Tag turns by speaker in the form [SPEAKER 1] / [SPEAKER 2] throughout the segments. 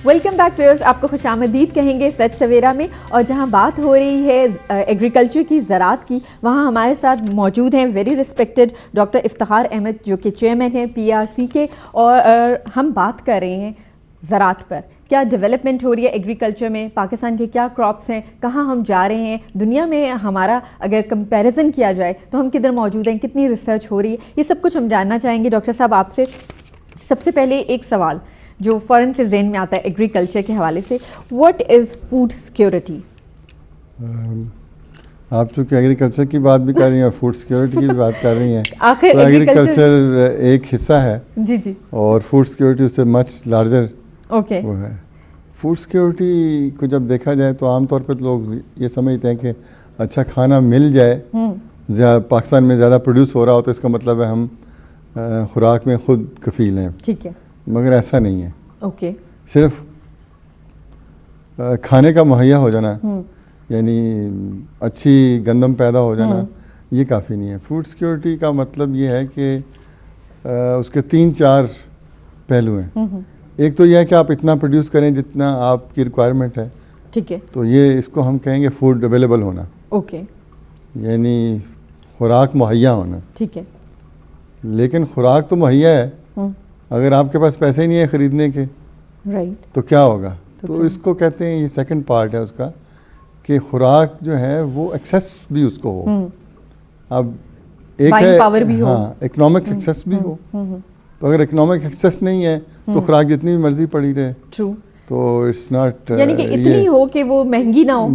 [SPEAKER 1] Welcome back viewers, आपको खुशामदीद कहेंगे सच सवेरा में। और जहां बात हो रही है एग्रीकल्चर की, ज़राअत की, वहां हमारे साथ मौजूद हैं very respected doctor Iftikhar Ahmad, जो कि चेयरमैन हैं PRC के। और हम बात कर रहे हैं ज़राअत पर, क्या डेवलपमेंट हो रही है एग्रीकल्चर में, पाकिस्तान के क्या क्रॉप्स हैं, कहाँ हम जा रहे हैं, दुनिया में हमारा अगर कंपैरिजन किया जाए तो हम किधर मौजूद हैं, कितनी रिसर्च हो रही है, ये सब कुछ हम जानना चाहेंगे। डॉक्टर साहब, आपसे सबसे पहले एक सवाल जो फ़ौरन से ज़हन में आता है एग्रीकल्चर के हवाले से, व्हाट इज़ फूड सिक्योरिटी?
[SPEAKER 2] आप चूँकि एग्रीकल्चर की बात भी कर रही हैं और फूड सिक्योरिटी की भी बात कर रही हैं,
[SPEAKER 1] आखिर
[SPEAKER 2] तो एग्रीकल्चर एक हिस्सा है
[SPEAKER 1] जी जी,
[SPEAKER 2] और फूड सिक्योरिटी उससे मच लार्जर
[SPEAKER 1] ओके
[SPEAKER 2] वो है। फूड सिक्योरिटी को जब देखा जाए तो आमतौर पर लोग ये समझते हैं कि अच्छा खाना मिल जाए, पाकिस्तान में ज़्यादा प्रोड्यूस हो रहा हो तो इसका मतलब है हम खुराक में खुद कफील हैं।
[SPEAKER 1] ठीक है,
[SPEAKER 2] मगर ऐसा नहीं है।
[SPEAKER 1] ओके,
[SPEAKER 2] सिर्फ खाने का मुहैया हो जाना, यानी अच्छी गंदम पैदा हो जाना, ये काफ़ी नहीं है। फूड सिक्योरिटी का मतलब ये है कि उसके 3-4 पहलू हैं। एक तो यह है कि आप इतना प्रोड्यूस करें जितना आपकी रिक्वायरमेंट है,
[SPEAKER 1] ठीक है,
[SPEAKER 2] तो ये इसको हम कहेंगे फूड अवेलेबल होना,
[SPEAKER 1] ओके,
[SPEAKER 2] यानी खुराक मुहैया होना।
[SPEAKER 1] ठीक है,
[SPEAKER 2] लेकिन खुराक तो मुहैया है, अगर आपके पास पैसे ही नहीं है ख़रीदने के,
[SPEAKER 1] राइट,
[SPEAKER 2] तो क्या होगा?
[SPEAKER 1] तो
[SPEAKER 2] तो इसको कहते हैं, ये सेकंड पार्ट है उसका, कि खुराक जो है वो एक्सेस भी उसको हो। अब एक है
[SPEAKER 1] पावर भी हो,
[SPEAKER 2] हाँ, इकोनॉमिक एक्सेस भी हो। तो अगर इकोनॉमिक एक्सेस नहीं है तो खुराक जितनी भी मर्जी पड़ी रहे,
[SPEAKER 1] ट्रू,
[SPEAKER 2] तो इट्स नॉट,
[SPEAKER 1] यानी कि इतनी हो कि वो महंगी ना हो,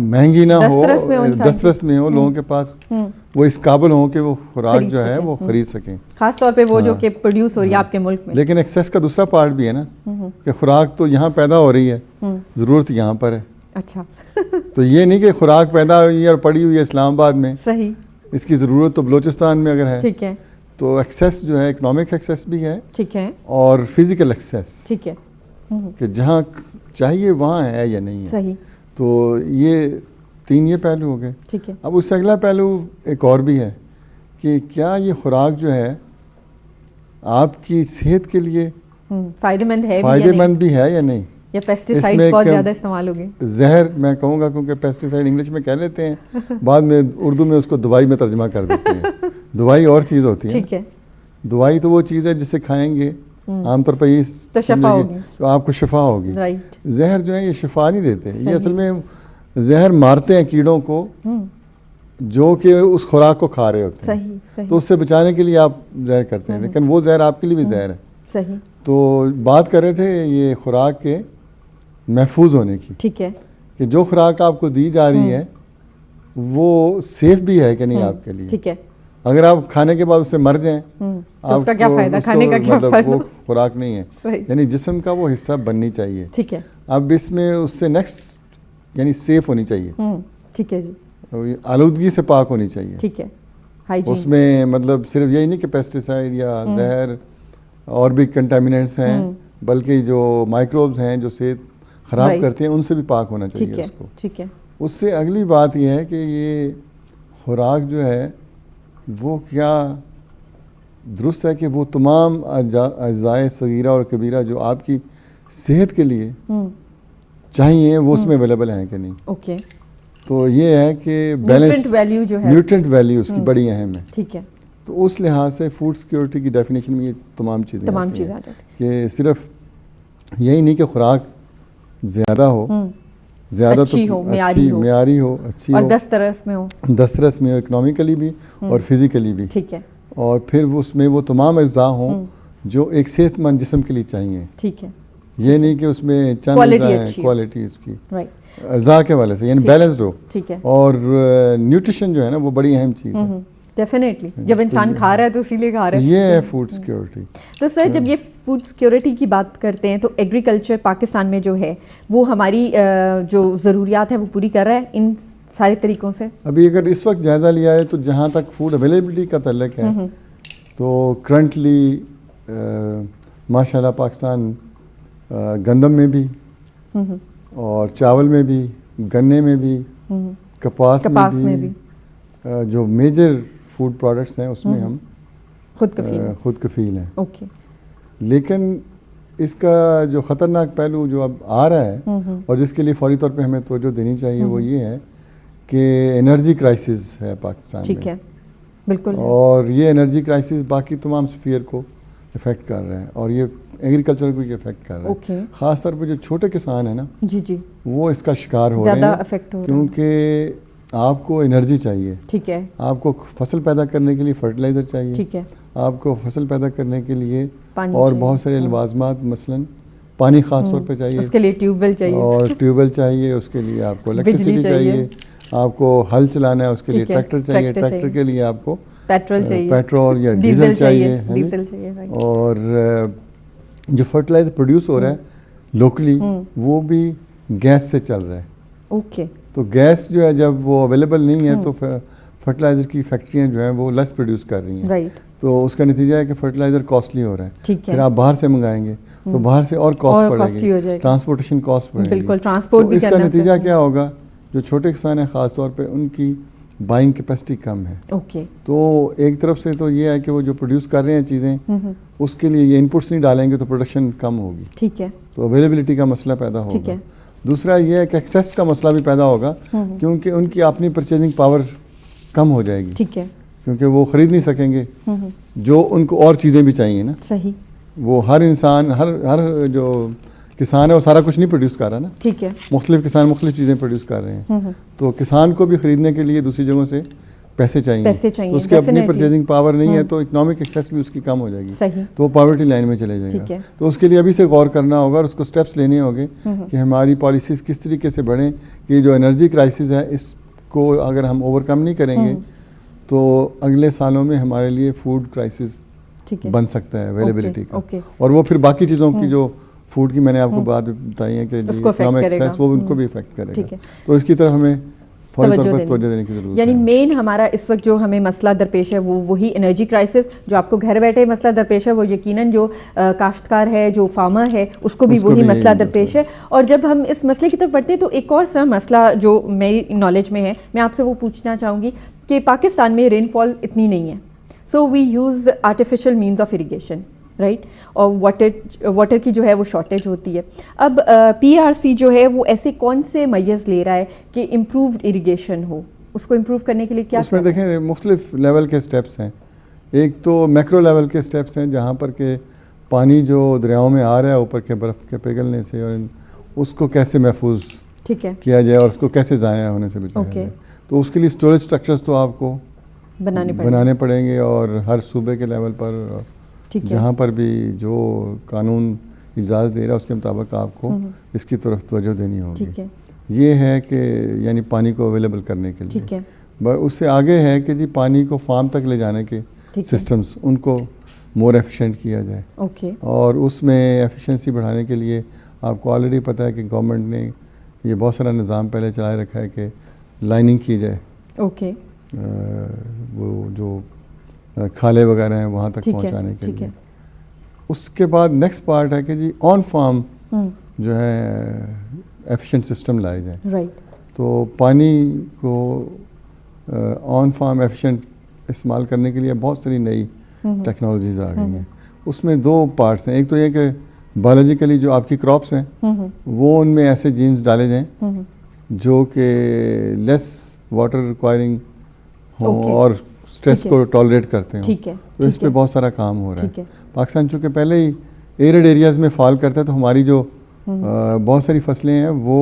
[SPEAKER 2] दस्तरस में हो, लोगों के पास वो इस काबिल हो कि वो खुराक जो है वो खरीद सकें,
[SPEAKER 1] खास तौर पे वो जो कि प्रोड्यूस हो रही है आपके मुल्क में।
[SPEAKER 2] लेकिन एक्सेस का दूसरा पार्ट भी है ना, कि खुराक तो यहाँ पैदा हो रही है, ज़रूरत यहाँ पर है।
[SPEAKER 1] अच्छा
[SPEAKER 2] तो ये नहीं कि खुराक पैदा हुई है और पड़ी हुई है इस्लामाबाद में,
[SPEAKER 1] सही,
[SPEAKER 2] इसकी ज़रूरत तो बलूचिस्तान में अगर है,
[SPEAKER 1] ठीक है,
[SPEAKER 2] तो एक्सेस जो है इकोनॉमिक एक्सेस भी है,
[SPEAKER 1] ठीक है,
[SPEAKER 2] और फिजिकल एक्सेस,
[SPEAKER 1] ठीक है,
[SPEAKER 2] कि जहाँ चाहिए वहाँ है या नहीं है।
[SPEAKER 1] सही,
[SPEAKER 2] तो ये 3 पहलू हो गए।
[SPEAKER 1] ठीक है,
[SPEAKER 2] अब उससे अगला पहलू एक और भी है कि क्या ये खुराक जो है आपकी सेहत के लिए फ़ायदेमंद भी है या नहीं,
[SPEAKER 1] या पेस्टिसाइड्स बहुत ज़्यादा इस्तेमाल हो गए,
[SPEAKER 2] जहर मैं कहूँगा, क्योंकि पेस्टिसाइड इंग्लिश में कह लेते हैं, बाद में उर्दू में उसको दवाई में तर्जमा कर देते हैं। दवाई और चीज़ होती है,
[SPEAKER 1] ठीक है,
[SPEAKER 2] दवाई तो वो चीज़ है जिसे खाएंगे आमतौर पर ये
[SPEAKER 1] तो शफा होगी,
[SPEAKER 2] तो आपको शफा होगी।
[SPEAKER 1] राइट,
[SPEAKER 2] जहर जो है ये शफा नहीं देते, ये असल में जहर मारते हैं कीड़ों को जो कि उस खुराक को खा रहे होते हैं।
[SPEAKER 1] सही, सही,
[SPEAKER 2] तो उससे बचाने के लिए आप जहर करते हैं, लेकिन वो जहर आपके लिए भी जहर है।
[SPEAKER 1] सही,
[SPEAKER 2] तो बात कर रहे थे ये खुराक के महफूज होने की,
[SPEAKER 1] ठीक है,
[SPEAKER 2] कि जो खुराक आपको दी जा रही है वो सेफ भी है कि नहीं आपके लिए।
[SPEAKER 1] ठीक है,
[SPEAKER 2] अगर आप खाने के बाद उससे मर जाएं,
[SPEAKER 1] तो उसका क्या फ़ायदा, खाने का क्या
[SPEAKER 2] मतलब
[SPEAKER 1] फ़ायदा,
[SPEAKER 2] वो खुराक नहीं है,
[SPEAKER 1] सही,
[SPEAKER 2] यानी जिस्म का वो हिस्सा बननी चाहिए।
[SPEAKER 1] ठीक है,
[SPEAKER 2] अब इसमें उससे नेक्स्ट यानी सेफ होनी चाहिए,
[SPEAKER 1] ठीक है जी,
[SPEAKER 2] आलूदगी से पाक होनी चाहिए,
[SPEAKER 1] ठीक है, हाइजीन,
[SPEAKER 2] उसमें मतलब सिर्फ यही नहीं कि पेस्टिसाइड या जहर और भी कंटामिनेंट्स हैं, बल्कि जो माइक्रोब्स हैं जो सेहत ख़राब करते हैं उनसे भी पाक होना चाहिए उसको।
[SPEAKER 1] ठीक है,
[SPEAKER 2] उससे अगली बात यह है कि ये खुराक जो है वो क्या दुरुस्त है कि वो तमाम अज़ाए सगीरा और कबीरा जो आपकी सेहत के लिए चाहिए वो उसमें अवेलेबल हैं कि नहीं।
[SPEAKER 1] ओके,
[SPEAKER 2] तो ये है कि
[SPEAKER 1] न्यूट्रिएंट वैल्यू जो है,
[SPEAKER 2] न्यूट्रिएंट वैल्यू उसकी बड़ी अहम है।
[SPEAKER 1] ठीक है,
[SPEAKER 2] तो उस लिहाज से फूड सिक्योरिटी की डेफिनेशन में ये तमाम चीज़ें
[SPEAKER 1] आ
[SPEAKER 2] जाती
[SPEAKER 1] जाती
[SPEAKER 2] कि सिर्फ यही नहीं कि खुराक ज़्यादा हो, ज़्यादा
[SPEAKER 1] अच्छी
[SPEAKER 2] तो
[SPEAKER 1] हो,
[SPEAKER 2] मियारी हो, अच्छी
[SPEAKER 1] और
[SPEAKER 2] हो,
[SPEAKER 1] दस्तरस में हो,
[SPEAKER 2] दस्तरस में हो, इकोनॉमिकली भी और फिज़िकली भी,
[SPEAKER 1] ठीक है,
[SPEAKER 2] और फिर उसमें वो तमाम अज्जा हों जो एक सेहतमंद जिस्म के लिए चाहिए।
[SPEAKER 1] ठीक है,
[SPEAKER 2] ये नहीं कि उसमें चंद क्वालिटी उसकी
[SPEAKER 1] राइट,
[SPEAKER 2] अज्जा के वाले से यानी बैलेंस्ड हो,
[SPEAKER 1] ठीक है,
[SPEAKER 2] और न्यूट्रिशन जो है ना वो बड़ी अहम चीज़ है।
[SPEAKER 1] डेफिनेटली, जब इंसान खा रहा है तो इसीलिए खा रहा है,
[SPEAKER 2] ये है फूड सिक्योरिटी।
[SPEAKER 1] तो सर जब ये फूड सिक्योरिटी की बात करते हैं तो एग्रीकल्चर पाकिस्तान में जो है वो हमारी जो ज़रूरियात है वो पूरी कर रहा है इन सारे तरीक़ों से।
[SPEAKER 2] अभी अगर इस वक्त जायज़ा लिया है तो जहाँ तक फूड अवेलेबिलिटी का तल्लुक़ है, तो करंटली माशाल्लाह पाकिस्तान गंदम में भी और चावल में भी, गन्ने में भी, कपास में भी, जो मेजर फूड प्रोडक्ट्स हैं उसमें हम खुद कफील हैं।
[SPEAKER 1] ओके,
[SPEAKER 2] लेकिन इसका जो ख़तरनाक पहलू जो अब आ रहा है और जिसके लिए फौरी तौर पे हमें तवज्जो देनी चाहिए वो ये है कि एनर्जी क्राइसिस है पाकिस्तान
[SPEAKER 1] ठीक
[SPEAKER 2] में।
[SPEAKER 1] है, बिल्कुल है।
[SPEAKER 2] और ये एनर्जी क्राइसिस बाकी तमाम स्फीयर को इफ़ेक्ट कर रहा है और ये एग्रीकल्चर को इफ़ेक्ट कर रहा है।
[SPEAKER 1] ओके।
[SPEAKER 2] ख़ास तौर पे जो छोटे किसान हैं ना,
[SPEAKER 1] जी जी,
[SPEAKER 2] वो इसका शिकार हो रहे
[SPEAKER 1] ज़्यादा
[SPEAKER 2] हैं
[SPEAKER 1] अफेक्ट हो रहा है।
[SPEAKER 2] क्योंकि आपको एनर्जी चाहिए,
[SPEAKER 1] ठीक है,
[SPEAKER 2] आपको फसल पैदा करने के लिए फर्टिलाइज़र चाहिए,
[SPEAKER 1] ठीक है,
[SPEAKER 2] आपको फसल पैदा करने के लिए
[SPEAKER 1] पानी
[SPEAKER 2] और
[SPEAKER 1] चाहिए।
[SPEAKER 2] बहुत सारे लवाजमात मसलन पानी ख़ास तौर पे चाहिए,
[SPEAKER 1] उसके लिए ट्यूबवेल चाहिए
[SPEAKER 2] और ट्यूबवेल चाहिए, उसके लिए आपको
[SPEAKER 1] बिजली
[SPEAKER 2] इलेक्ट्रिसिटी
[SPEAKER 1] चाहिए।
[SPEAKER 2] चाहिए, आपको हल चलाना है उसके लिए
[SPEAKER 1] ठीक है,
[SPEAKER 2] ट्रैक्टर चाहिए,
[SPEAKER 1] ट्रैक्टर
[SPEAKER 2] ट्रैक्टर के लिए आपको
[SPEAKER 1] पेट्रोल चाहिए,
[SPEAKER 2] पेट्रोल या डीजल चाहिए, है ना?
[SPEAKER 1] डीजल चाहिए, राइट।
[SPEAKER 2] और जो फर्टिलाइजर प्रोड्यूस हो रहा है लोकली वो भी गैस से चल रहा है।
[SPEAKER 1] ओके,
[SPEAKER 2] तो गैस जो है जब वो अवेलेबल नहीं है तो फर्टिलाइजर की फैक्ट्रियां जो हैं वो लेस प्रोड्यूस कर रही हैं,
[SPEAKER 1] राइट,
[SPEAKER 2] तो उसका नतीजा है कि फर्टिलाइजर कॉस्टली हो रहा है।
[SPEAKER 1] ठीक है।
[SPEAKER 2] फिर आप बाहर से मंगाएंगे तो बाहर से और कॉस्ट
[SPEAKER 1] और costly हो
[SPEAKER 2] पड़ेगी,
[SPEAKER 1] जाएगा।
[SPEAKER 2] ट्रांसपोर्टेशन कॉस्ट पड़ेगी।
[SPEAKER 1] बिल्कुल, ट्रांसपोर्ट
[SPEAKER 2] तो
[SPEAKER 1] भी
[SPEAKER 2] इसका
[SPEAKER 1] करना
[SPEAKER 2] नतीजा
[SPEAKER 1] उससे।
[SPEAKER 2] क्या होगा, जो छोटे किसान हैं ख़ास तौर पे उनकी बाइंग कैपेसिटी कम है।
[SPEAKER 1] ओके,
[SPEAKER 2] तो एक तरफ से तो ये है कि वो जो प्रोड्यूस कर रहे हैं चीज़ें उसके लिए ये इनपुट्स नहीं डालेंगे तो प्रोडक्शन कम होगी,
[SPEAKER 1] ठीक है,
[SPEAKER 2] तो अवेलेबिलिटी का मसला पैदा
[SPEAKER 1] ठीक
[SPEAKER 2] होगा।
[SPEAKER 1] है।
[SPEAKER 2] दूसरा ये है कि एक्सेस का मसला भी पैदा होगा क्योंकि उनकी अपनी परचेजिंग पावर कम हो जाएगी,
[SPEAKER 1] ठीक है,
[SPEAKER 2] क्योंकि वो ख़रीद नहीं सकेंगे जो उनको और चीज़ें भी चाहिए ना।
[SPEAKER 1] सही,
[SPEAKER 2] वो हर इंसान हर जो किसान है वो सारा कुछ नहीं प्रोड्यूस कर रहा ना,
[SPEAKER 1] ठीक है,
[SPEAKER 2] मुख्तलिफ किसान मुख्तलिफ चीज़ें प्रोड्यूस कर रहे हैं, तो किसान को भी ख़रीदने के लिए दूसरी जगहों से पैसे चाहिए, तो उसकी अपनी
[SPEAKER 1] definitely।
[SPEAKER 2] परचेजिंग पावर नहीं है तो इकोनॉमिक एक्सेस भी उसकी कम हो जाएगी,
[SPEAKER 1] सही,
[SPEAKER 2] तो वो पॉवर्टी लाइन में चले
[SPEAKER 1] ठीक
[SPEAKER 2] जाएगा।
[SPEAKER 1] है।
[SPEAKER 2] तो उसके लिए अभी से गौर करना होगा और उसको स्टेप्स लेने होंगे कि हमारी पॉलिसीज़ किस तरीके से बढ़ें कि जो एनर्जी क्राइसिस है इसको अगर हम ओवरकम नहीं करेंगे तो अगले सालों में हमारे लिए फूड क्राइसिस
[SPEAKER 1] ठीक है,
[SPEAKER 2] बन सकता है अवेलेबिलिटी का,
[SPEAKER 1] ओके।
[SPEAKER 2] और वो फिर बाकी चीज़ों की जो फूड की मैंने आपको बात बताई है कि
[SPEAKER 1] उसको affect
[SPEAKER 2] इकोनॉमिक
[SPEAKER 1] करेगा।
[SPEAKER 2] एक्सेस वो उनको भी इफेक्ट
[SPEAKER 1] ठीक
[SPEAKER 2] करेगा,
[SPEAKER 1] है।
[SPEAKER 2] तो इसकी तरफ हमें फौरी तौर
[SPEAKER 1] तवज्जो
[SPEAKER 2] पर तवज्जो देने की ज़रूरत
[SPEAKER 1] यानी
[SPEAKER 2] है।
[SPEAKER 1] मेन हमारा इस वक्त जो हमें मसला दरपेश है वो वही एनर्जी क्राइसिस, जो आपको घर बैठे मसला दरपेश है वो यकीनन जो काश्तकार है, जो फार्मर है, उसको भी
[SPEAKER 2] उसको
[SPEAKER 1] वही
[SPEAKER 2] भी
[SPEAKER 1] मसला
[SPEAKER 2] यही
[SPEAKER 1] दरपेश है। और जब हम इस मसले की तरफ बढ़ते हैं तो एक और सा मसला जो मेरी नॉलेज में है, मैं आपसे वो पूछना चाहूँगी कि पाकिस्तान में रेनफॉल इतनी नहीं है, so we use artificial means of irrigation, right, और वाटर की जो है वो शॉर्टेज होती है। अब पीआरसी जो है वो ऐसे कौन से मयज़ ले रहा है कि इम्प्रूव्ड इरीगेशन हो, उसको इम्प्रूव करने के लिए क्या
[SPEAKER 2] उसमें देखें मुख्तलिफ लेवल के स्टेप्स हैं। एक तो मैक्रो लेवल के स्टेप्स हैं जहाँ पर के पानी जो दरियाओं में आ रहा है ऊपर के बर्फ़ के पिघलने से, और उसको कैसे महफूज
[SPEAKER 1] ठीक है
[SPEAKER 2] किया जाए और उसको कैसे ज़ाया होने से बचाया
[SPEAKER 1] ओके।
[SPEAKER 2] जाए। तो उसके लिए स्टोरेज स्ट्रक्चर्स तो आपको बनाने पड़ेंगे और हर सूबे के लेवल पर
[SPEAKER 1] ठीक है,
[SPEAKER 2] जहाँ पर भी जो कानून इजाज़त दे रहा है उसके मुताबिक आपको इसकी तरफ तवज्जो देनी होगी।
[SPEAKER 1] ठीक है,
[SPEAKER 2] ये है कि यानी पानी को अवेलेबल करने के लिए।
[SPEAKER 1] ठीक है,
[SPEAKER 2] उससे आगे है कि जी पानी को फार्म तक ले जाने के
[SPEAKER 1] ठीक है,
[SPEAKER 2] सिस्टम्स उनको मोर एफिशिएंट किया जाए,
[SPEAKER 1] ओके,
[SPEAKER 2] और उसमें एफिशिएंसी बढ़ाने के लिए आपको ऑलरेडी पता है कि गवर्नमेंट ने ये बहुत सारा निज़ाम पहले चलाए रखा है कि लाइनिंग की जाए,
[SPEAKER 1] ओके,
[SPEAKER 2] वो जो खाले वगैरह हैं वहाँ तक
[SPEAKER 1] ठीक है,
[SPEAKER 2] पहुँचाने के
[SPEAKER 1] ठीक
[SPEAKER 2] लिए।
[SPEAKER 1] है,
[SPEAKER 2] उसके बाद नेक्स्ट पार्ट है कि जी ऑन फार्म जो है एफिशिएंट सिस्टम लाए जाए।
[SPEAKER 1] राइट,
[SPEAKER 2] तो पानी को ऑन फार्म एफिशिएंट इस्तेमाल करने के लिए बहुत सारी नई टेक्नोलॉजीज आ गई हैं। उसमें दो पार्ट्स हैं, एक तो ये कि बायोलॉजिकली जो आपकी क्रॉप्स हैं वो उनमें ऐसे जीन्स डाले जाएं जो कि लेस वाटर रिक्वायरिंग हो
[SPEAKER 1] Okay.
[SPEAKER 2] और स्ट्रेस
[SPEAKER 1] ठीक है।
[SPEAKER 2] को टॉलरेट करते हो।
[SPEAKER 1] ठीक है,
[SPEAKER 2] तो इस
[SPEAKER 1] ठीक
[SPEAKER 2] पे
[SPEAKER 1] है,
[SPEAKER 2] बहुत सारा काम हो रहा
[SPEAKER 1] ठीक
[SPEAKER 2] है।
[SPEAKER 1] है,
[SPEAKER 2] पाकिस्तान चूँकि पहले ही एरिड एरियाज़ में फॉल करता है तो हमारी जो बहुत सारी फसलें हैं वो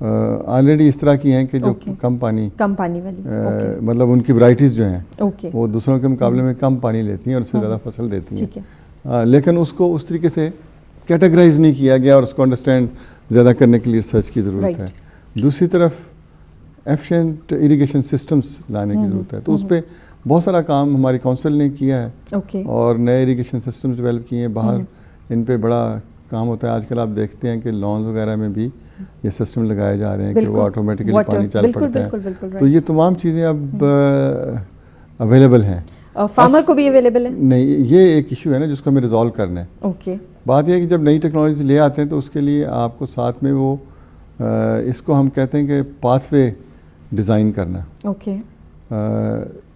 [SPEAKER 2] ऑलरेडी इस तरह की हैं कि जो
[SPEAKER 1] Okay.
[SPEAKER 2] कम पानी
[SPEAKER 1] कम पानी वाली, ओके,
[SPEAKER 2] मतलब उनकी वैरायटीज़ जो हैं
[SPEAKER 1] ओके,
[SPEAKER 2] वो दूसरों के मुकाबले में कम पानी लेती हैं और उससे ज़्यादा फसल देती हैं।
[SPEAKER 1] ठीक है,
[SPEAKER 2] लेकिन उसको उस तरीके से कैटेगराइज नहीं किया गया और उसको अंडरस्टैंड ज़्यादा करने के लिए रिसर्च की ज़रूरत
[SPEAKER 1] Right.
[SPEAKER 2] है। दूसरी तरफ एफिशिएंट इरिगेशन सिस्टम्स लाने की ज़रूरत है, तो उस पर बहुत सारा काम हमारी काउंसिल ने किया है
[SPEAKER 1] ओके,
[SPEAKER 2] और नए इरिगेशन सिस्टम्स डेवलप किए हैं बाहर। इन पे बड़ा काम होता है। आजकल आप देखते हैं कि लॉन्स वगैरह में भी ये सिस्टम लगाए जा रहे हैं कि वो ऑटोमेटिकली पानी चल पड़ता है। तो ये तमाम चीज़ें अब अवेलेबल हैं।
[SPEAKER 1] फार्मर को भी अवेलेबल है?
[SPEAKER 2] नहीं, ये एक इशू है ना जिसको हमें रिजॉल्व करना है।
[SPEAKER 1] ओके,
[SPEAKER 2] बात यह है कि जब नई टेक्नोलॉजी ले आते हैं तो उसके लिए आपको साथ में वो इसको हम कहते हैं कि पाथवे डिज़ाइन करना।
[SPEAKER 1] ओके,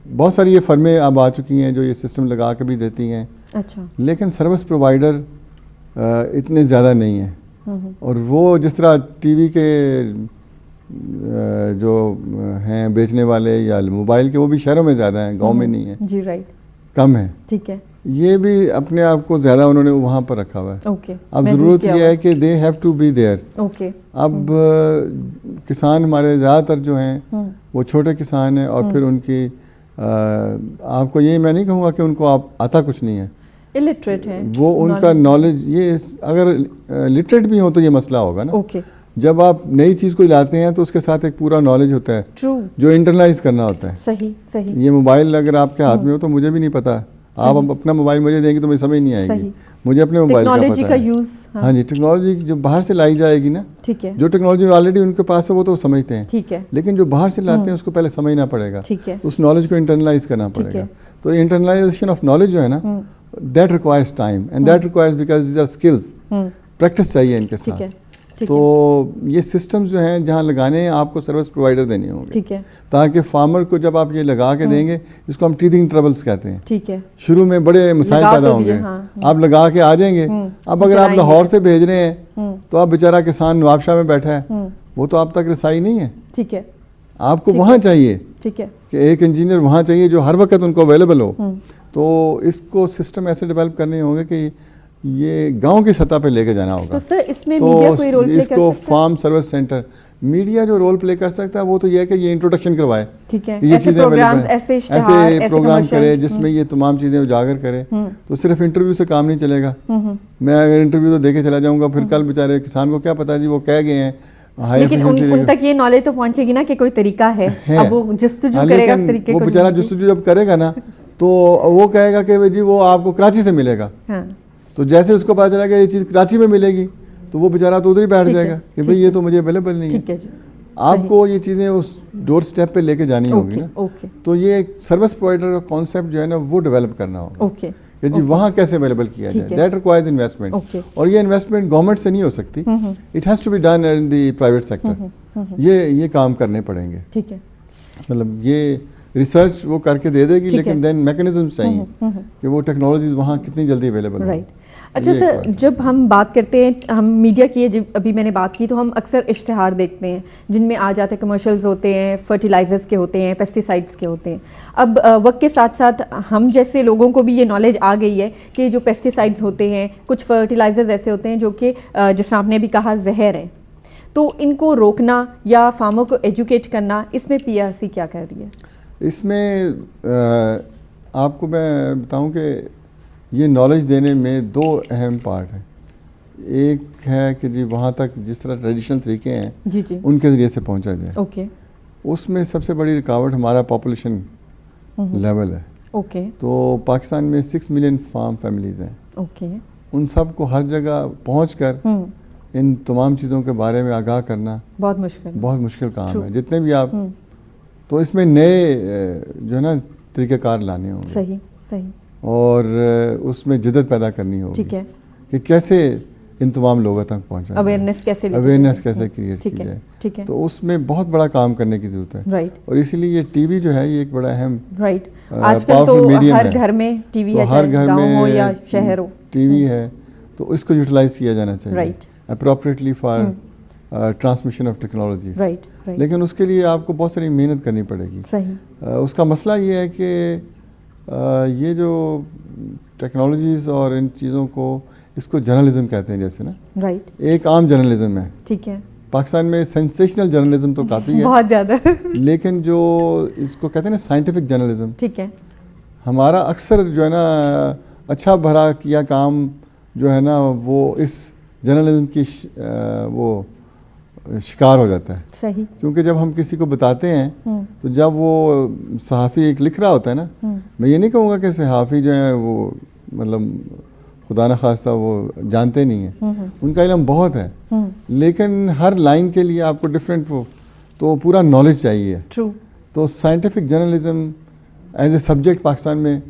[SPEAKER 2] बहुत सारी ये फर्में अब आ चुकी हैं जो ये सिस्टम लगा के भी देती हैं,
[SPEAKER 1] अच्छा,
[SPEAKER 2] लेकिन सर्विस प्रोवाइडर इतने ज़्यादा नहीं है। और वो जिस तरह टीवी के जो हैं बेचने वाले या मोबाइल के, वो भी शहरों में ज़्यादा हैं, गांव में नहीं है।
[SPEAKER 1] जी राइट,
[SPEAKER 2] कम है।
[SPEAKER 1] ठीक है।
[SPEAKER 2] ये भी अपने आप को ज़्यादा उन्होंने वहाँ पर रखा हुआ है।
[SPEAKER 1] ओके,
[SPEAKER 2] अब ज़रूरत यह है कि they have to be there.
[SPEAKER 1] Okay.
[SPEAKER 2] अब किसान हमारे ज़्यादातर जो हैं वो छोटे किसान हैं, और फिर उनकी आपको ये मैं नहीं कहूँगा कि उनको आप आता कुछ नहीं है,
[SPEAKER 1] इलिटरेट है
[SPEAKER 2] वो उनका नॉलेज, ये अगर लिटरेट भी हो तो ये मसला होगा ना।
[SPEAKER 1] ओके।
[SPEAKER 2] जब आप नई चीज़ को लाते हैं तो उसके साथ एक पूरा नॉलेज होता है,
[SPEAKER 1] ट्रू,
[SPEAKER 2] जो इंटरलाइज करना होता है।
[SPEAKER 1] सही सही।
[SPEAKER 2] ये मोबाइल अगर आपके हाथ में हो तो मुझे भी नहीं पता, आप अपना मोबाइल मुझे देंगे तो मुझे समझ नहीं आएगी, मुझे अपने मोबाइल का
[SPEAKER 1] टेक्नोलॉजी
[SPEAKER 2] पता
[SPEAKER 1] का
[SPEAKER 2] है।
[SPEAKER 1] यूज।
[SPEAKER 2] हाँ जी, टेक्नोलॉजी जो बाहर से लाई जाएगी ना,
[SPEAKER 1] ठीक है,
[SPEAKER 2] जो टेक्नोलॉजी ऑलरेडी उनके पास है वो तो समझते हैं,
[SPEAKER 1] ठीक है,
[SPEAKER 2] लेकिन जो बाहर से लाते हैं उसको पहले समझना पड़ेगा,
[SPEAKER 1] ठीक है,
[SPEAKER 2] उस नॉलेज को इंटरनलाइज करना
[SPEAKER 1] ठीक
[SPEAKER 2] पड़ेगा।
[SPEAKER 1] है।
[SPEAKER 2] तो इंटरनलाइजेशन ऑफ नॉलेज जो है ना, that requires time and that requires, because these are skills, practice चाहिए इनके
[SPEAKER 1] ठीक है,
[SPEAKER 2] साथ।
[SPEAKER 1] ठीक
[SPEAKER 2] तो ये सिस्टम्स जो हैं जहाँ लगाने हैं आपको सर्विस प्रोवाइडर देने होंगे,
[SPEAKER 1] ठीक है,
[SPEAKER 2] ताकि फार्मर को जब आप ये लगा के देंगे, इसको हम टीथिंग ट्रबल्स कहते हैं,
[SPEAKER 1] ठीक है।
[SPEAKER 2] शुरू में बड़े मसाइल
[SPEAKER 1] लगा
[SPEAKER 2] पैदा
[SPEAKER 1] तो
[SPEAKER 2] होंगे।
[SPEAKER 1] दिए, हाँ।
[SPEAKER 2] आप लगा के आ जाएंगे, अब अगर आप
[SPEAKER 1] चलाएंगे।
[SPEAKER 2] लाहौर से भेज रहे हैं तो आप बेचारा किसान नवाबशाह में बैठा है, वो तो आप तक रसाई नहीं है।
[SPEAKER 1] ठीक है,
[SPEAKER 2] आपको वहाँ चाहिए
[SPEAKER 1] ठीक है,
[SPEAKER 2] कि एक इंजीनियर वहाँ चाहिए जो हर वक्त उनको अवेलेबल हो। तो इसको सिस्टम ऐसे डेवलप करने होंगे कि ये गांव की सतह पे लेके जाना होगा।
[SPEAKER 1] तो सर इसमें मीडिया कोई रोल प्ले कर
[SPEAKER 2] इसको
[SPEAKER 1] सकता है?
[SPEAKER 2] फार्म सर्विस सेंटर, मीडिया जो रोल प्ले कर सकता है वो तो ये है कि ये इंट्रोडक्शन करवाए,
[SPEAKER 1] ठीक है,
[SPEAKER 2] ये
[SPEAKER 1] ऐसे
[SPEAKER 2] चीज़ें
[SPEAKER 1] प्रोग्राम्स,
[SPEAKER 2] available हैं।
[SPEAKER 1] ऐसे इश्तिहार, ऐसे
[SPEAKER 2] प्रोग्राम करे
[SPEAKER 1] commercials,
[SPEAKER 2] जिसमें ये तमाम चीज़ें उजागर करे। तो सिर्फ इंटरव्यू से काम नहीं चलेगा। मैं अगर इंटरव्यू तो देके चला जाऊंगा, फिर कल बेचारे किसान को क्या पता जी वो कह गए हैं,
[SPEAKER 1] लेकिन उन तक ये नॉलेज तो पहुंचेगी ना कि कोई तरीका है। अब वो जस्तजू करेगा इस तरीके
[SPEAKER 2] वो
[SPEAKER 1] को
[SPEAKER 2] बेचारा
[SPEAKER 1] ढूंढने की।
[SPEAKER 2] जस्तजू जब करेगा ना तो वो कहेगा कि भाई जी वो आपको कराची से मिलेगा।
[SPEAKER 1] हाँ,
[SPEAKER 2] तो जैसे उसको पता चला कि ये चीज़ कराची में मिलेगी तो वो बेचारा तो उधर ही बैठ
[SPEAKER 1] ठीक है,
[SPEAKER 2] जाएगा कि
[SPEAKER 1] ठीक
[SPEAKER 2] भाई ये
[SPEAKER 1] है।
[SPEAKER 2] तो मुझे अवेलेबल नहीं है।
[SPEAKER 1] ठीक है जी,
[SPEAKER 2] आपको ये चीज़ें उस डोर स्टेप पे लेके जानी होगी
[SPEAKER 1] ओके,
[SPEAKER 2] ना।
[SPEAKER 1] ओके,
[SPEAKER 2] तो ये एक सर्विस प्रोवाइडर का कॉन्सेप्ट जो है ना वो डेवलप करना होगा
[SPEAKER 1] ओके,
[SPEAKER 2] कि जी वहाँ कैसे अवेलेबल किया
[SPEAKER 1] ठीक
[SPEAKER 2] जाए।
[SPEAKER 1] है।
[SPEAKER 2] That requires investment,
[SPEAKER 1] okay.
[SPEAKER 2] और ये इन्वेस्टमेंट गवर्नमेंट से नहीं हो सकती, it has to be done in the private sector. ये काम करने पड़ेंगे।
[SPEAKER 1] ठीक है,
[SPEAKER 2] मतलब ये रिसर्च वो करके दे देगी,
[SPEAKER 1] ठीक
[SPEAKER 2] लेकिन
[SPEAKER 1] है।
[SPEAKER 2] देन मैकेनिज्म चाहिए कि वो टेक्नोलॉजीज वहाँ कितनी जल्दी अवेलेबल हो।
[SPEAKER 1] राइट। अच्छा सर, जब हम बात करते हैं, हम मीडिया की जब अभी मैंने बात की, तो हम अक्सर इश्तिहार देखते हैं जिनमें आ जाते हैं, कमर्शियल्स होते हैं, फर्टिलाइजर्स के होते हैं, पेस्टिसाइड्स के होते हैं। अब वक्त के साथ साथ हम जैसे लोगों को भी ये नॉलेज आ गई है कि जो पेस्टिसाइड्स होते हैं, कुछ फर्टिलाइजर्स ऐसे होते हैं जो कि जिस आपने अभी कहा जहर है, तो इनको रोकना या फार्मर को एजुकेट करना, इसमें पीआरसी क्या कर रही है?
[SPEAKER 2] इसमें आपको मैं बताऊं कि ये नॉलेज देने में दो अहम पार्ट हैं। एक है कि जी वहाँ तक जिस तरह ट्रेडिशनल तरीके हैं
[SPEAKER 1] जी जी,
[SPEAKER 2] उनके ज़रिए से पहुँचा जाए।
[SPEAKER 1] ओके,
[SPEAKER 2] उसमें सबसे बड़ी रुकावट हमारा पॉपुलेशन लेवल है।
[SPEAKER 1] ओके,
[SPEAKER 2] तो पाकिस्तान में 6 मिलियन फार्म फैमिलीज़ हैं।
[SPEAKER 1] ओके,
[SPEAKER 2] उन सब को हर जगह पहुँच कर इन तमाम चीज़ों के बारे में आगाह करना
[SPEAKER 1] बहुत मुश्किल
[SPEAKER 2] काम
[SPEAKER 1] True.
[SPEAKER 2] है। जितने भी आप तो इसमें नए जो है ना तरीक़ेकार लाने होंगे,
[SPEAKER 1] सही सही,
[SPEAKER 2] और उसमें जिद्दत पैदा करनी होगी
[SPEAKER 1] ठीक है,
[SPEAKER 2] कि कैसे इन तमाम लोगों तक पहुँचा,
[SPEAKER 1] अवेयरनेस कैसे लेके
[SPEAKER 2] अवेयरनेस
[SPEAKER 1] जाए?
[SPEAKER 2] कैसे क्रिएट की
[SPEAKER 1] ठीक है,
[SPEAKER 2] जाए।
[SPEAKER 1] ठीक है,
[SPEAKER 2] तो उसमें बहुत बड़ा काम करने की ज़रूरत है।
[SPEAKER 1] राइट,
[SPEAKER 2] और इसीलिए ये टीवी जो है ये एक बड़ा अहम
[SPEAKER 1] राइट। आजकल तो
[SPEAKER 2] powerful medium
[SPEAKER 1] हर
[SPEAKER 2] है।
[SPEAKER 1] घर में टीवी
[SPEAKER 2] तो
[SPEAKER 1] है,
[SPEAKER 2] हर
[SPEAKER 1] चाहे
[SPEAKER 2] घर
[SPEAKER 1] गाँव हो
[SPEAKER 2] में
[SPEAKER 1] या शहर हो।
[SPEAKER 2] टीवी है, तो इसको यूटिलाइज किया जाना चाहिए
[SPEAKER 1] Right.
[SPEAKER 2] Appropriately for transmission of technologies.
[SPEAKER 1] Right, right,
[SPEAKER 2] लेकिन उसके लिए आपको बहुत सारी मेहनत करनी पड़ेगी।
[SPEAKER 1] सही,
[SPEAKER 2] उसका मसला ये है कि ये जो टेक्नोलॉजीज़ और इन चीज़ों को इसको जर्नलिज्म कहते हैं जैसे ना,
[SPEAKER 1] राइट,
[SPEAKER 2] एक आम जर्नलिज्म है।
[SPEAKER 1] ठीक है,
[SPEAKER 2] पाकिस्तान में सेंसेशनल जर्नलिज्म तो काफ़ी है,
[SPEAKER 1] बहुत ज़्यादा
[SPEAKER 2] लेकिन जो इसको कहते हैं ना साइंटिफिक जर्नलिज्म,
[SPEAKER 1] ठीक है,
[SPEAKER 2] हमारा अक्सर जो है ना अच्छा भला किया काम जो है ना वो इस जर्नलिज्म की वो शिकार हो जाता है।
[SPEAKER 1] सही,
[SPEAKER 2] क्योंकि जब हम किसी को बताते हैं तो जब वो सहाफ़ी एक लिख रहा होता है ना, मैं ये नहीं कहूँगा कि सहाफ़ी जो है वो मतलब खुदा न खास्ता वो जानते नहीं हैं, उनका इल्म बहुत है, लेकिन हर लाइन के लिए आपको डिफरेंट वो तो पूरा नॉलेज चाहिए।
[SPEAKER 1] ट्रू,
[SPEAKER 2] तो scientific journalism as a subject Pakistan में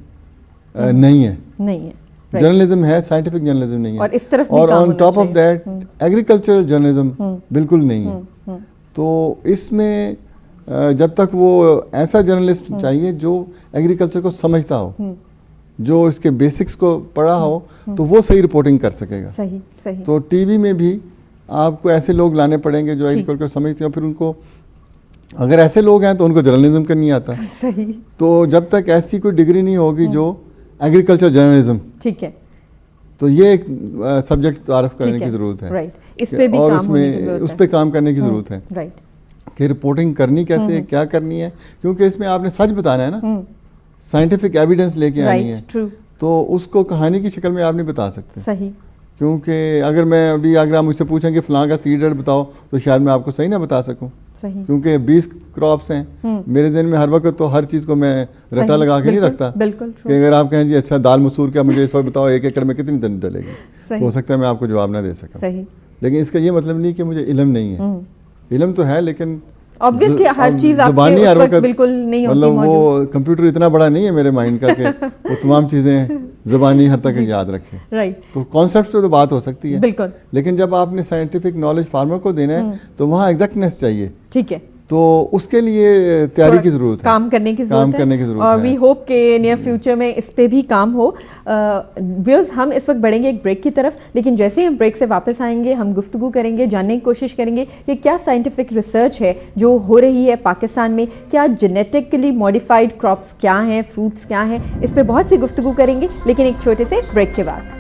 [SPEAKER 2] नहीं है।
[SPEAKER 1] नहीं है,
[SPEAKER 2] जर्नलिज्म है, साइंटिफिक जर्नलिज्म नहीं है।
[SPEAKER 1] और इस तरफ भी
[SPEAKER 2] और
[SPEAKER 1] काम
[SPEAKER 2] ऑन
[SPEAKER 1] होना
[SPEAKER 2] टॉप ऑफ
[SPEAKER 1] चाहिए।
[SPEAKER 2] दैट एग्रीकल्चरल जर्नलिज्म बिल्कुल नहीं है। तो इसमें जब तक वो ऐसा जर्नलिस्ट चाहिए जो एग्रीकल्चर को समझता हो, जो इसके बेसिक्स को पढ़ा हो तो वो सही रिपोर्टिंग कर सकेगा।
[SPEAKER 1] सही सही।
[SPEAKER 2] तो टीवी में भी आपको ऐसे लोग लाने पड़ेंगे जो एग्रीकल्चर समझते हो, फिर उनको, अगर ऐसे लोग हैं तो उनको जर्नलिज्म का नहीं आता।
[SPEAKER 1] सही।
[SPEAKER 2] तो जब तक ऐसी कोई डिग्री नहीं होगी जो एग्रीकल्चर जर्नलिज्म,
[SPEAKER 1] ठीक है,
[SPEAKER 2] तो ये एक सब्जेक्ट तारफ करने की जरूरत है।
[SPEAKER 1] राइट, इस पे भी
[SPEAKER 2] और
[SPEAKER 1] काम
[SPEAKER 2] उसमें
[SPEAKER 1] होने की जरूरत
[SPEAKER 2] उस
[SPEAKER 1] है।
[SPEAKER 2] पे काम करने की जरूरत है
[SPEAKER 1] राइट।
[SPEAKER 2] कि रिपोर्टिंग करनी कैसे है, क्या करनी है, क्योंकि इसमें आपने सच बताना है ना, साइंटिफिक एविडेंस लेके आनी है।
[SPEAKER 1] Right, true.
[SPEAKER 2] तो उसको कहानी की शक्ल में आप नहीं बता सकते।
[SPEAKER 1] सही।
[SPEAKER 2] क्योंकि अगर मैं अभी अगर आप मुझसे पूछें कि फलां का सीड रेट बताओ तो शायद मैं आपको सही ना बता सकूं,
[SPEAKER 1] सही।
[SPEAKER 2] क्योंकि 20 क्रॉप्स हैं मेरे जहन में हर वक्त, तो हर चीज़ को मैं रटा लगा के नहीं रखता।
[SPEAKER 1] बिल्कुल
[SPEAKER 2] कि अगर आप कहें जी अच्छा दाल मसूर का मुझे इस वक्त बताओ 1 एकड़ में कितनी टन डलेगी, तो हो सकता है मैं आपको जवाब ना दे सकूं।
[SPEAKER 1] सही।
[SPEAKER 2] लेकिन इसका ये मतलब नहीं कि मुझे इल्म नहीं है, इल्म तो है, लेकिन
[SPEAKER 1] ऑब्वियसली हर चीज
[SPEAKER 2] ज़बानी
[SPEAKER 1] आपके
[SPEAKER 2] हर
[SPEAKER 1] उस वक्त
[SPEAKER 2] वक्त
[SPEAKER 1] बिल्कुल नहीं होती
[SPEAKER 2] मतलब
[SPEAKER 1] मौजूद।
[SPEAKER 2] वो कंप्यूटर इतना बड़ा नहीं है मेरे माइंड का कि वो तमाम चीज़ें ज़बानी हर तक याद रखे।
[SPEAKER 1] राइट,
[SPEAKER 2] तो कॉन्सेप्ट पे तो बात हो सकती है,
[SPEAKER 1] बिल्कुल।
[SPEAKER 2] लेकिन जब आपने साइंटिफिक नॉलेज फार्मर को देना है तो वहाँ एग्जैक्टनेस चाहिए।
[SPEAKER 1] ठीक है,
[SPEAKER 2] तो उसके लिए तैयारी की ज़रूरत है,
[SPEAKER 1] काम करने की
[SPEAKER 2] काम
[SPEAKER 1] ज़रूरत
[SPEAKER 2] करने की ज़रूरत
[SPEAKER 1] और
[SPEAKER 2] है।
[SPEAKER 1] वी होप के नियर फ्यूचर में इस पे भी काम हो। व्यूअर्स, हम इस वक्त बढ़ेंगे एक ब्रेक की तरफ, लेकिन जैसे ही हम ब्रेक से वापस आएंगे हम गुफ्तगू करेंगे, जानने की कोशिश करेंगे कि क्या साइंटिफिक रिसर्च है जो हो रही है पाकिस्तान में, क्या जेनेटिकली मॉडिफाइड क्रॉप्स क्या हैं, फ्रूट्स क्या हैं, इस पे बहुत सी गुफ्तगू करेंगे, लेकिन एक छोटे से ब्रेक के बाद।